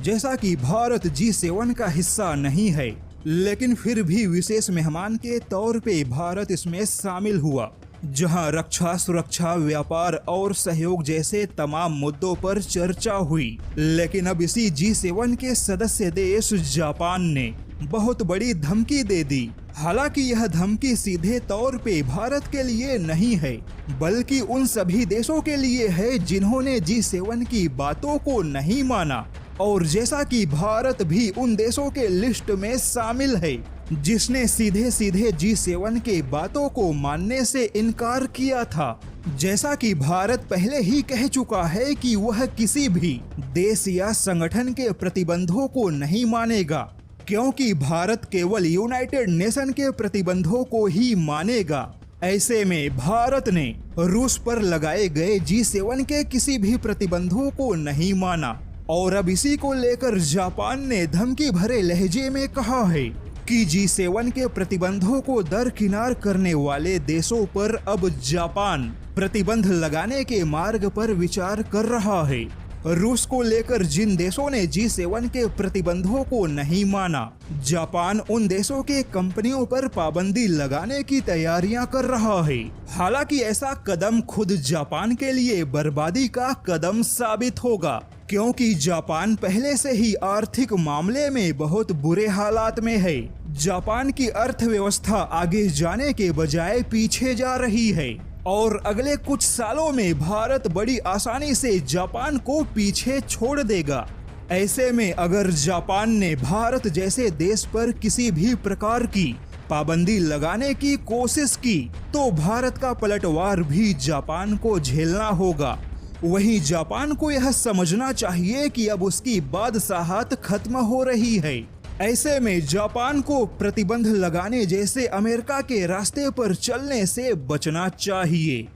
जैसा कि भारत G7 का हिस्सा नहीं है, लेकिन फिर भी विशेष मेहमान के तौर पे भारत इसमें शामिल हुआ, जहां रक्षा, सुरक्षा, व्यापार और सहयोग जैसे तमाम मुद्दों पर चर्चा हुई। लेकिन अब इसी G7 के सदस्य देश जापान ने बहुत बड़ी धमकी दे दी। हालांकि यह धमकी सीधे तौर पे भारत के लिए नहीं है, बल्कि उन सभी देशों के लिए है जिन्होंने G7 की बातों को नहीं माना। और जैसा कि भारत भी उन देशों के लिस्ट में शामिल है जिसने सीधे सीधे G7 के बातों को मानने से इनकार किया था। जैसा कि भारत पहले ही कह चुका है कि वह किसी भी देश या संगठन के प्रतिबंधों को नहीं मानेगा, क्योंकि भारत केवल यूनाइटेड नेशन के प्रतिबंधों को ही मानेगा। ऐसे में भारत ने रूस पर लगाए गए G7 के किसी भी प्रतिबंधों को नहीं माना और अब इसी को लेकर जापान ने धमकी भरे लहजे में कहा है कि G7 के प्रतिबंधों को दरकिनार करने वाले देशों पर अब जापान प्रतिबंध लगाने के मार्ग पर विचार कर रहा है। रूस को लेकर जिन देशों ने G7 के प्रतिबंधों को नहीं माना, जापान उन देशों के कंपनियों पर पाबंदी लगाने की तैयारियां कर रहा है। हालांकि ऐसा कदम खुद जापान के लिए बर्बादी का कदम साबित होगा, क्योंकि जापान पहले से ही आर्थिक मामले में बहुत बुरे हालात में है। जापान की अर्थव्यवस्था आगे जाने के बजाय पीछे जा रही है और अगले कुछ सालों में भारत बड़ी आसानी से जापान को पीछे छोड़ देगा। ऐसे में अगर जापान ने भारत जैसे देश पर किसी भी प्रकार की पाबंदी लगाने की कोशिश की, तो भारत का पलटवार भी जापान को झेलना होगा। वहीं जापान को यह समझना चाहिए कि अब उसकी बादशाहत खत्म हो रही है। ऐसे में जापान को प्रतिबंध लगाने जैसे अमेरिका के रास्ते पर चलने से बचना चाहिए।